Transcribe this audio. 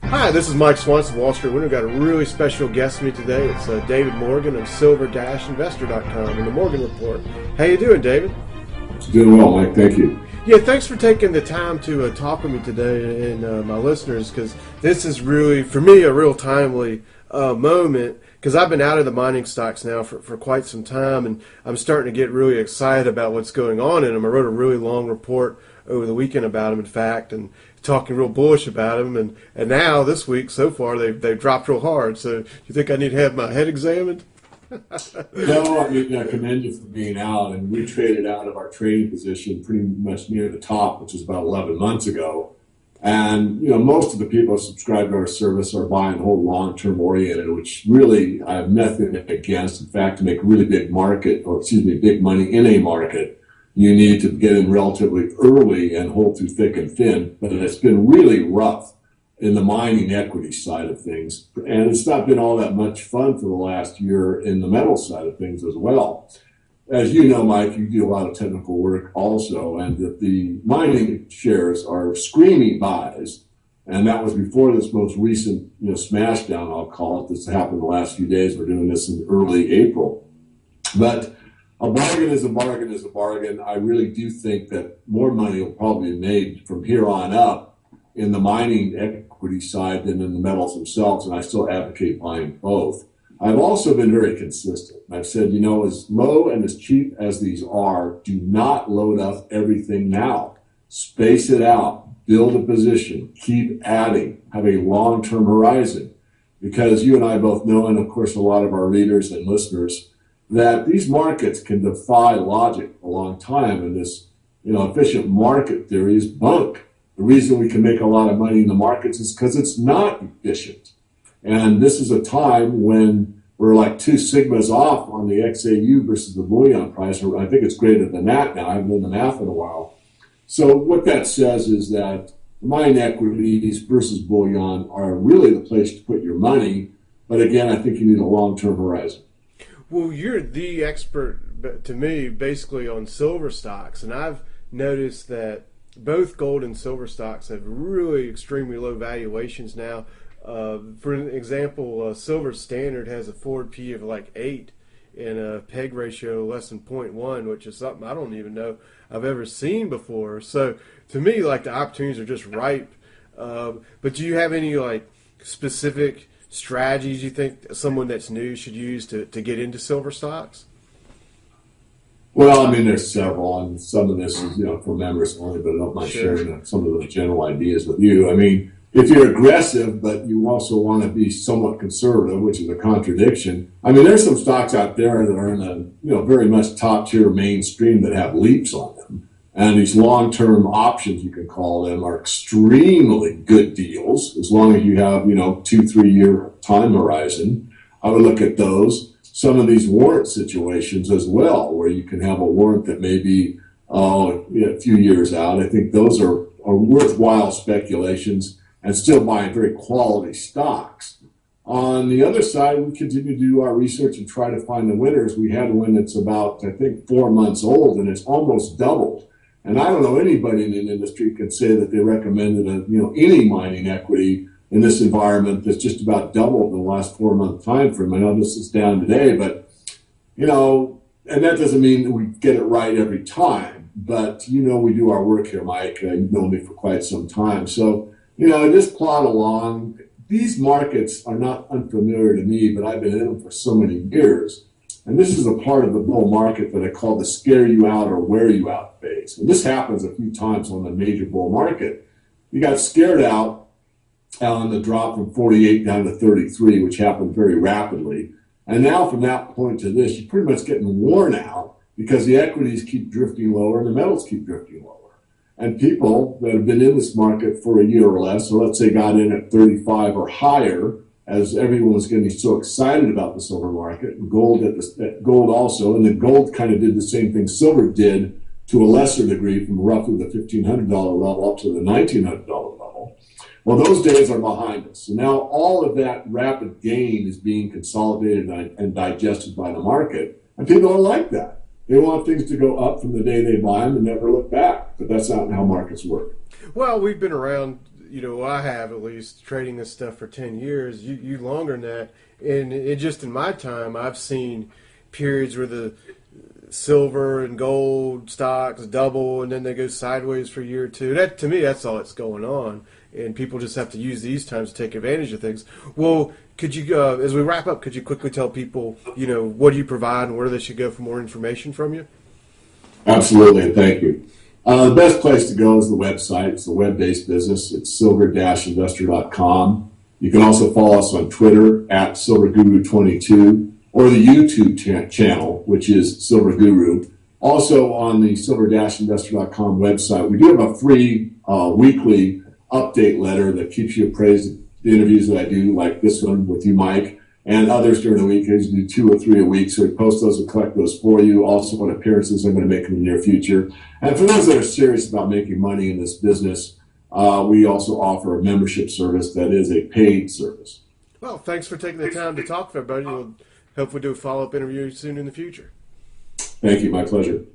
Hi, this is Mike Swanson, Wall Street Winner. We've got a really special guest with me today. It's David Morgan of silver-investor.com and the Morgan Report. How you doing, David? Doing well, Mike. Thank you. Yeah, thanks for taking the time to talk with me today and my listeners, because this is really, for me, a real timely moment, because I've been out of the mining stocks now for quite some time, and I'm starting to get really excited about what's going on in them. I wrote a really long report over the weekend about them, in fact, and talking real bullish about them, and now this week so far they've dropped real hard. So you think I need to have my head examined? No, I mean, I commend you for being out, and we traded out of our trading position pretty much near the top, which was about 11 months ago. And, most of the people who subscribe to our service are buying and hold long-term oriented, which really I have nothing against. In fact, to make really big big money in a market, you need to get in relatively early and hold through thick and thin. But it's been really rough in the mining equity side of things. And it's not been all that much fun for the last year in the metal side of things as well. As you know, Mike, you do a lot of technical work also, and that the mining shares are screaming buys. And that was before this most recent, smash down, I'll call it. This happened the last few days. We're doing this in early April. But a bargain is a bargain is a bargain. I really do think that more money will probably be made from here on up in the mining equity side than in the metals themselves, and I still advocate buying both. I've also been very consistent. I've said, as low and as cheap as these are, do not load up everything now. Space it out, build a position, keep adding, have a long-term horizon. Because you and I both know, and of course a lot of our readers and listeners, that these markets can defy logic a long time, and this, efficient market theory is bunk. The reason we can make a lot of money in the markets is because it's not efficient. And this is a time when we're like 2 sigmas off on the XAU versus the bullion price. I think it's greater than that now. I haven't done the math in a while. So what that says is that mine equities versus bullion are really the place to put your money. But again, I think you need a long-term horizon. Well, you're the expert, to me, basically on silver stocks, and I've noticed that both gold and silver stocks have really extremely low valuations now. For example, Silver Standard has a forward P of like 8 and a PEG ratio less than 0.1, which is something I don't even know I've ever seen before. So to me, like, the opportunities are just ripe. But do you have any specific strategies you think someone that's new should use to get into silver stocks? Well, I mean, there's several, and some of this is, for members only, but I don't mind Sure. sharing some of those general ideas with you. I mean, if you're aggressive, but you also want to be somewhat conservative, which is a contradiction. I mean, there's some stocks out there that are in a, very much top tier mainstream that have leaps on them. And these long-term options, you can call them, are extremely good deals as long as you have, 2-3 year time horizon. I would look at those. Some of these warrant situations as well, where you can have a warrant that may be a few years out. I think those are worthwhile speculations and still buying very quality stocks. On the other side, we continue to do our research and try to find the winners. We had one that's about, I think, 4 months old, and it's almost doubled. And I don't know anybody in the industry can say that they recommended any mining equity in this environment that's just about doubled in the last 4 month time frame. I know this is down today, but and that doesn't mean that we get it right every time. But we do our work here, Mike. You've known me for quite some time, so just plod along. These markets are not unfamiliar to me, but I've been in them for so many years. And this is a part of the bull market that I call the scare you out or wear you out phase. And this happens a few times on the major bull market. You got scared out on the drop from 48 down to 33, which happened very rapidly. And now from that point to this, you're pretty much getting worn out because the equities keep drifting lower and the metals keep drifting lower. And people that have been in this market for a year or less, so let's say got in at 35 or higher, as everyone was getting so excited about the silver market, and gold also, and then gold kind of did the same thing silver did to a lesser degree, from roughly the $1,500 level up to the $1,900 level. Well, those days are behind us. So now all of that rapid gain is being consolidated and digested by the market, and people don't like that. They want things to go up from the day they buy them and never look back. But that's not how markets work. Well, we've been around I have at least trading this stuff for 10 years, you longer than that. And it just in my time, I've seen periods where the silver and gold stocks double and then they go sideways for a year or two. That, to me, that's all that's going on. And people just have to use these times to take advantage of things. Well, could you, as we wrap up, could you quickly tell people, what do you provide and where they should go for more information from you? Absolutely, and thank you. The best place to go is the website. It's a web-based business. It's silver-investor.com. You can also follow us on Twitter at SilverGuru22 or the YouTube channel, which is Silver Guru. Also on the silver-investor.com website, we do have a free weekly update letter that keeps you appraised of the interviews that I do, like this one with you, Mike, and others during the week. I usually do 2 or 3 a week, so we post those and collect those for you. Also on appearances I'm going to make in the near future. And for those that are serious about making money in this business, we also offer a membership service that is a paid service. Well, thanks for taking the time to talk with everybody. We'll hopefully do a follow-up interview soon in the future. Thank you. My pleasure.